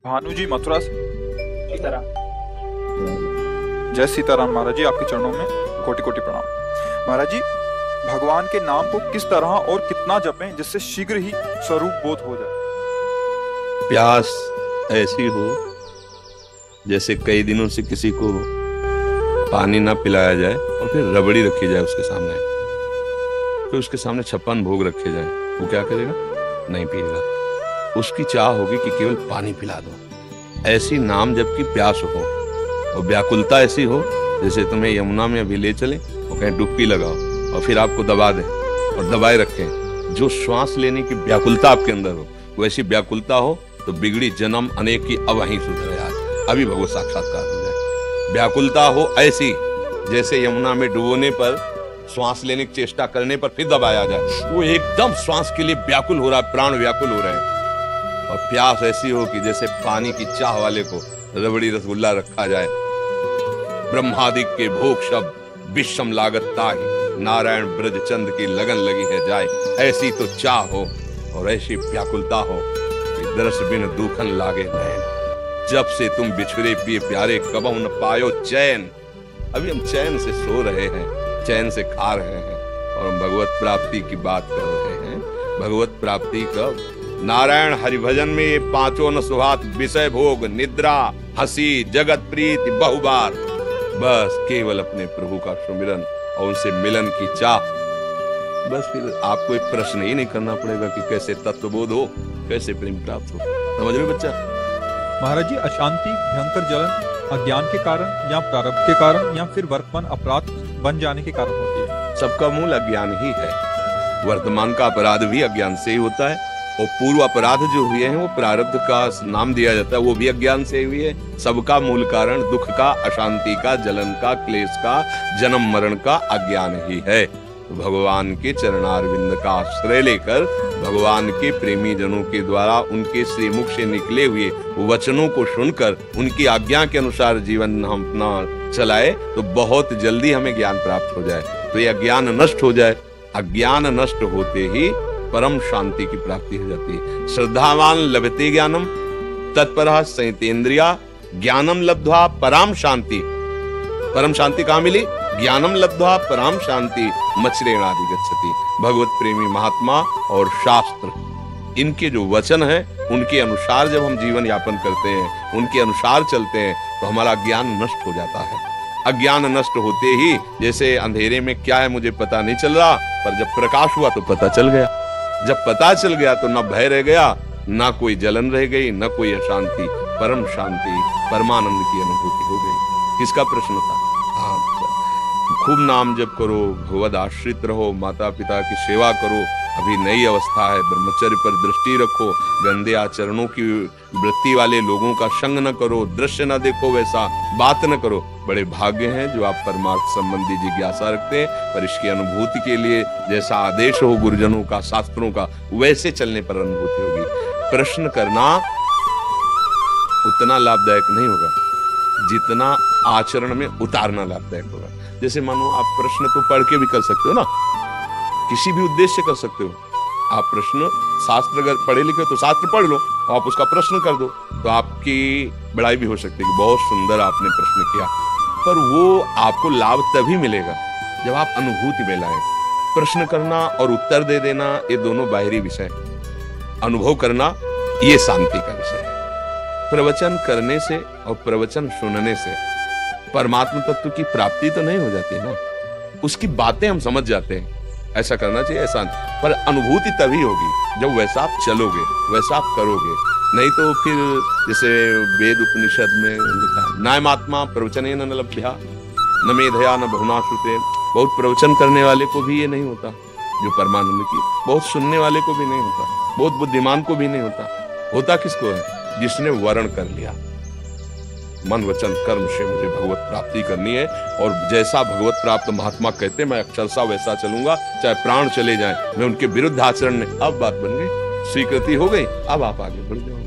भानु जी मथुरा से। सीताराम। जय सीताराम महाराज जी, आपके चरणों में कोटि कोटि प्रणाम। महाराज जी, भगवान के नाम को किस तरह और कितना जपें जिससे शीघ्र ही स्वरूप बोध हो जाए? प्यास ऐसी हो जैसे कई दिनों से किसी को पानी ना पिलाया जाए और फिर रबड़ी रखी जाए उसके सामने, फिर उसके सामने 56 भोग रखे जाए, वो क्या करेगा? नहीं पिएगा। उसकी चाह होगी कि केवल पानी पिला दो। ऐसी नाम जबकि प्यास हो और व्याकुलता ऐसी हो जैसे तुम्हें यमुना में अभी ले चले और कहीं डुबकी लगाओ और फिर आपको दबा दें और दबाए रखें। जो श्वास लेने की व्याकुलता आपके अंदर हो, वैसी व्याकुलता हो तो बिगड़ी जन्म अनेक की अब वहीं सुधरे। आज अभी भगवत साक्षात्कार हो जाए। व्याकुलता हो ऐसी जैसे यमुना में डुबोने पर श्वास लेने की चेष्टा करने पर फिर दबाया जाए, वो एकदम श्वास के लिए व्याकुल हो रहा है, प्राण व्याकुल हो रहे हैं। और प्यास ऐसी हो कि जैसे पानी की चाह वाले को रबड़ी रसगुल्ला रखा जाए। ब्रह्मादिक के भोग शब्द विषम लागत ताहि, नारायण ब्रज चंद की लगन लगी है जाए। ऐसी तो चाह हो और ऐसी व्याकुलता हो कि दरस बिन दुखन लागे नैन। जब से तुम बिछुरे पिए प्यारे कबहु न पायो चैन। अभी हम चैन से सो रहे हैं, चैन से खा रहे हैं और हम भगवत प्राप्ति की बात कर रहे हैं। भगवत प्राप्ति कब? नारायण हरिभजन में ये पांचों न सुहात, विषय भोग, निद्रा, हंसी, जगत प्रीति बहुबार। बस केवल अपने प्रभु का सुमिरन और उनसे मिलन की चाह। बस फिर आपको एक प्रश्न ही नहीं करना पड़ेगा कि कैसे तत्वबोध हो, कैसे प्रेम प्राप्त हो। समझ रहे बच्चा? महाराज जी, अशांति, भयंकर जलन अज्ञान के कारण या प्रारब्ध के कारण या फिर वर्तमान अपराध बन जाने के कारण होती है? सबका मूल अज्ञान ही है। वर्तमान का अपराध भी अज्ञान से ही होता है और पूर्व अपराध जो हुए हैं वो प्रारब्ध का नाम दिया जाता है, वो भी अज्ञान से हुई है। सबका मूल कारण दुख का, अशांति का, जलन का, क्लेश का, जन्म मरण का अज्ञान ही है। तो भगवान के चरणारविंद का आश्रय लेकर भगवान के प्रेमी जनों के द्वारा उनके श्रीमुख से निकले हुए वचनों को सुनकर उनकी आज्ञा के अनुसार जीवन हम अपना चलाए तो बहुत जल्दी हमें ज्ञान प्राप्त हो जाए, तो ये अज्ञान नष्ट हो जाए। अज्ञान नष्ट होते ही परम शांति की प्राप्ति हो जाती है। श्रद्धावान लभते ज्ञानम तत्परः संयतेन्द्रिया ज्ञानम लब्ध्वा पराम शांति। परम शांति कहाँ मिली? ज्ञानम लब्ध्वा पराम शांति मच्रेणादि गच्छति। भगवत प्रेमी महात्मा और शास्त्र, इनके जो वचन है उनके अनुसार जब हम जीवन यापन करते हैं, उनके अनुसार चलते हैं तो हमारा ज्ञान नष्ट हो जाता है। अज्ञान नष्ट होते ही जैसे अंधेरे में क्या है मुझे पता नहीं चल रहा, पर जब प्रकाश हुआ तो पता चल गया। जब पता चल गया तो न भय रह गया, न कोई जलन रह गई, न कोई अशांति। परम शांति, परमानंद की अनुभूति हो गई। किसका प्रश्न था? हाँ, खूब नाम जप करो, भगवद आश्रित रहो, माता पिता की सेवा करो। अभी नई अवस्था है, ब्रह्मचर्य पर दृष्टि रखो, गंदे आचरणों की वृत्ति वाले लोगों का संग न करो, दृश्य न देखो, वैसा बात न करो। बड़े भाग्य हैं जो आप परमार्थ संबंधी जिज्ञासा रखते हैं, पर इसकी अनुभूति के लिए जैसा आदेश हो गुरुजनों का, शास्त्रों का, वैसे चलने पर अनुभूति होगी। प्रश्न करना उतना लाभदायक नहीं होगा जितना आचरण में उतारना लाभदायक होगा। जैसे मानो आप प्रश्न तो पढ़ के भी कर सकते हो ना, किसी भी उद्देश्य कर सकते हो। आप प्रश्न, शास्त्र अगर पढ़े लिखे तो शास्त्र पढ़ लो, आप उसका प्रश्न कर दो तो आपकी बड़ाई भी हो सकती है कि बहुत सुंदर आपने प्रश्न किया। पर वो आपको लाभ तभी मिलेगा जब आप अनुभूति में लाए। प्रश्न करना और उत्तर दे देना ये दोनों बाहरी विषय है, अनुभव करना ये शांति का विषय है। प्रवचन करने से और प्रवचन सुनने से परमात्म तत्व की प्राप्ति तो नहीं हो जाती ना, उसकी बातें हम समझ जाते हैं। ऐसा करना चाहिए, ऐसा नहीं। पर अनुभूति तभी होगी जब वैसा आप चलोगे, वैसा आप करोगे। नहीं तो फिर जैसे वेद उपनिषद में लिखा है, नायमात्मा प्रवचनेन न लभ्या न मेधया न बहुना श्रुते। बहुत प्रवचन करने वाले को भी ये नहीं होता जो परमानंद की, बहुत सुनने वाले को भी नहीं होता, बहुत बुद्धिमान को भी नहीं होता। होता किसको है? जिसने वर्ण कर लिया, मन वचन कर्म से मुझे भगवत प्राप्ति करनी है और जैसा भगवत प्राप्त महात्मा कहते हैं मैं अक्षरशः वैसा चलूंगा, चाहे प्राण चले जाएं। मैं उनके विरुद्ध आचरण नहीं। अब बात बन गई, स्वीकृति हो गई, अब आप आगे बढ़ जाओ।